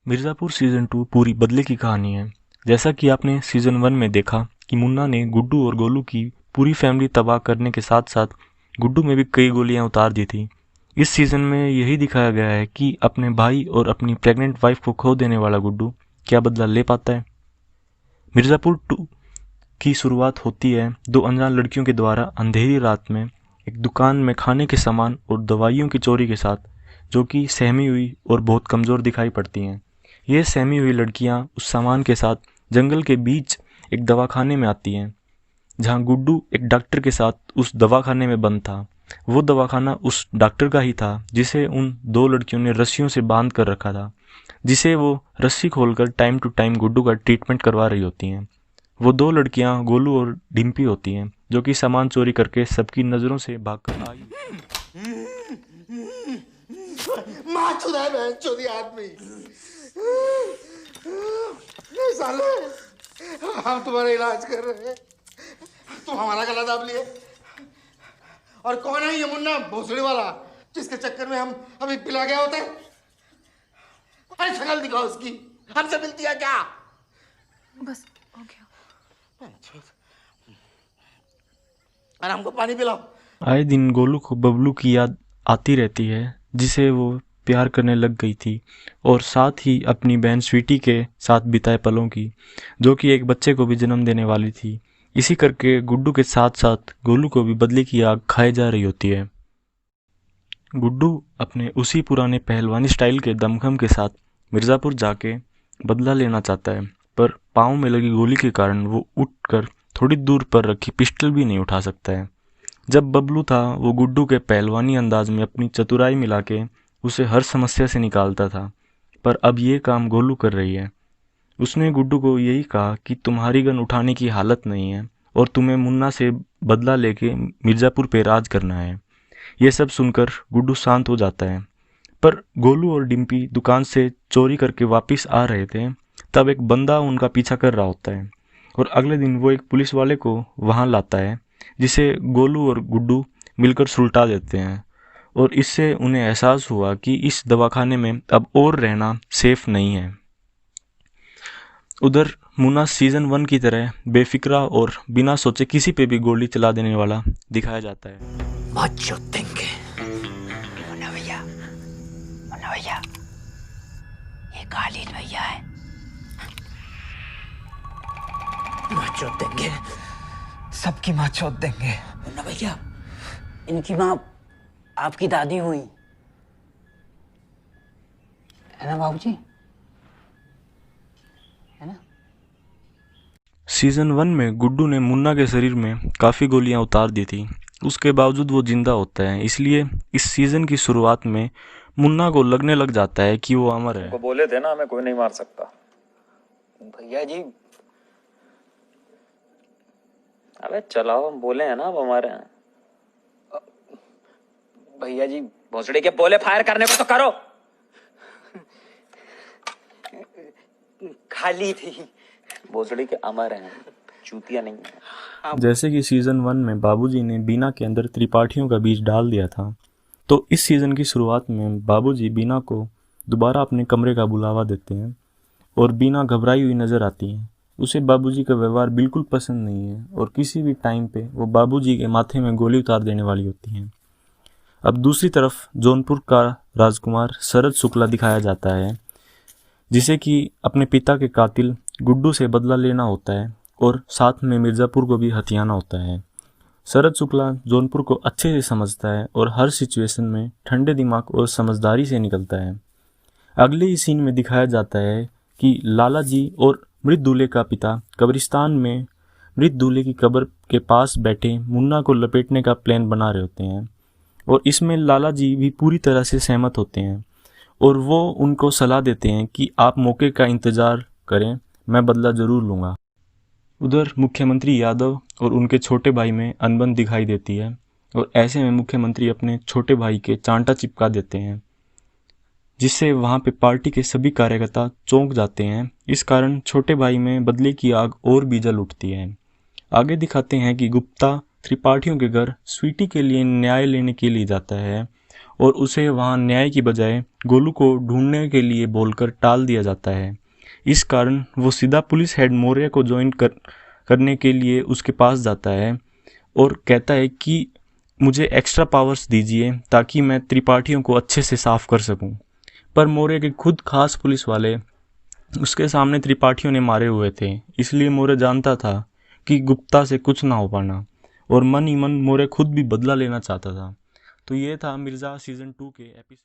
Mirzapur season 2 पूरी बदले की कहानी है। जैसा कि आपने सीज़न 1 में देखा कि मुन्ना ने गुड्डू और गोलू की पूरी फैमिली तबाह करने के साथ साथ गुड्डू में भी कई गोलियां उतार दी थी। इस सीज़न में यही दिखाया गया है कि अपने भाई और अपनी प्रेग्नेंट वाइफ को खो देने वाला गुड्डू क्या बदला ले पाता है। मिर्ज़ापुर 2 की शुरुआत होती है दो अनजान लड़कियों के द्वारा अंधेरी रात में एक दुकान में खाने के सामान और दवाइयों की चोरी के साथ, जो कि सहमी हुई और बहुत कमज़ोर दिखाई पड़ती हैं। ये सहमी हुई लड़कियां उस सामान के साथ जंगल के बीच एक दवाखाने में आती हैं, जहां गुड्डू एक डॉक्टर के साथ उस दवाखाने में बंद था। वो दवाखाना उस डॉक्टर का ही था जिसे उन दो लड़कियों ने रस्सियों से बांध कर रखा था, जिसे वो रस्सी खोलकर टाइम टू टाइम गुड्डू का ट्रीटमेंट करवा रही होती हैं। वो दो लड़कियां गोलू और डिम्पी होती हैं, जो कि सामान चोरी करके सबकी नज़रों से भागकर आई। माँ चुदा है बहन चोदी आदमी। साले हम तुम्हारा इलाज कर रहे हैं, तुम हमारा गला दाब लिए। और कौन है ये मुन्ना भोसड़ी वाला जिसके चक्कर में हम अभी पिला गया होता है? अरे शक्ल दिखाओ उसकी, हमसे मिलती है क्या? बस हो गया। और हमको पानी पिलाओ। आए दिन गोलू को बबलू की याद आती रहती है, जिसे वो प्यार करने लग गई थी, और साथ ही अपनी बहन स्वीटी के साथ बिताए पलों की, जो कि एक बच्चे को भी जन्म देने वाली थी। इसी करके गुड्डू के साथ साथ गोलू को भी बदले की आग खाए जा रही होती है। गुड्डू अपने उसी पुराने पहलवानी स्टाइल के दमखम के साथ मिर्ज़ापुर जाके बदला लेना चाहता है, पर पाँव में लगी गोली के कारण वो उठकर थोड़ी दूर पर रखी पिस्टल भी नहीं उठा सकता है। जब बबलू था वो गुड्डू के पहलवानी अंदाज में अपनी चतुराई मिला के उसे हर समस्या से निकालता था, पर अब ये काम गोलू कर रही है। उसने गुड्डू को यही कहा कि तुम्हारी गन उठाने की हालत नहीं है और तुम्हें मुन्ना से बदला लेके मिर्ज़ापुर पे राज करना है। ये सब सुनकर गुड्डू शांत हो जाता है, पर गोलू और डिम्पी दुकान से चोरी करके वापस आ रहे थे, तब एक बंदा उनका पीछा कर रहा होता है और अगले दिन वो एक पुलिस वाले को वहाँ लाता है, जिसे गोलू और गुड्डू मिलकर सुलटा देते हैं, और इससे उन्हें एहसास हुआ कि इस दवाखाने में अब और रहना सेफ नहीं है। उधर मुन्ना सीज़न 1 की तरह बेफिक्रा और बिना सोचे किसी पे भी गोली चला देने वाला दिखाया जाता है। माचो देंगे मुन्ना भैया, मुन्ना भैया, ये कालीन भैया है। माचो देंगे, सबकी माँ चोद देंगे। मुन्ना भैया, इनकी माँ आपकी दादी हुई है ना बाबूजी, है ना? सीज़न 1 में गुड्डू ने मुन्ना के शरीर में काफ़ी गोलियां उतार दी थी, उसके बावजूद वो जिंदा होता है। इसलिए इस सीज़न की शुरुआत में मुन्ना को लगने लग जाता है कि वो अमर है। बोले थे ना हमें कोई नहीं मार सकता। भैया जी, अबे चलाओ, हम बोले हैं ना अब हमारे हैं। भैया जी, भोसड़ी के बोले फायर करने को तो करो। खाली थी। भोसड़ी के अमर हैं, चूतिया नहीं है। जैसे कि सीज़न 1 में बाबूजी ने बीना के अंदर त्रिपाठियों का बीज डाल दिया था, तो इस सीज़न की शुरुआत में बाबूजी बीना को दोबारा अपने कमरे का बुलावा देते हैं और बीना घबराई हुई नज़र आती है। उसे बाबूजी का व्यवहार बिल्कुल पसंद नहीं है और किसी भी टाइम पे वो बाबूजी के माथे में गोली उतार देने वाली होती हैं। अब दूसरी तरफ जौनपुर का राजकुमार शरद शुक्ला दिखाया जाता है, जिसे कि अपने पिता के कातिल गुड्डू से बदला लेना होता है और साथ में मिर्ज़ापुर को भी हथियाना होता है। शरद शुक्ला जौनपुर को अच्छे से समझता है और हर सिचुएशन में ठंडे दिमाग और समझदारी से निकलता है। अगले ही सीन में दिखाया जाता है कि लाला जी और मृत दूल्हे का पिता कब्रिस्तान में मृत दूल्हे की कब्र के पास बैठे मुन्ना को लपेटने का प्लान बना रहे होते हैं, और इसमें लाला जी भी पूरी तरह से सहमत होते हैं और वो उनको सलाह देते हैं कि आप मौके का इंतज़ार करें, मैं बदला ज़रूर लूँगा। उधर मुख्यमंत्री यादव और उनके छोटे भाई में अनबन दिखाई देती है और ऐसे में मुख्यमंत्री अपने छोटे भाई के चांटा चिपका देते हैं, जिससे वहाँ पे पार्टी के सभी कार्यकर्ता चौंक जाते हैं। इस कारण छोटे भाई में बदले की आग और भी जल उठती है। आगे दिखाते हैं कि गुप्ता त्रिपाठियों के घर स्वीटी के लिए न्याय लेने के लिए जाता है और उसे वहाँ न्याय की बजाय गोलू को ढूंढने के लिए बोलकर टाल दिया जाता है। इस कारण वो सीधा पुलिस हेड मौर्य को ज्वाइन करने के लिए उसके पास जाता है और कहता है कि मुझे एक्स्ट्रा पावर्स दीजिए ताकि मैं त्रिपाठियों को अच्छे से साफ कर सकूं। पर मौर्य के खुद खास पुलिस वाले उसके सामने त्रिपाठियों ने मारे हुए थे, इसलिए मौर्य जानता था कि गुप्ता से कुछ ना हो पाना और मन ही मन मौर्य खुद भी बदला लेना चाहता था। तो ये था मिर्ज़ा सीज़न 2 के एपिसोड।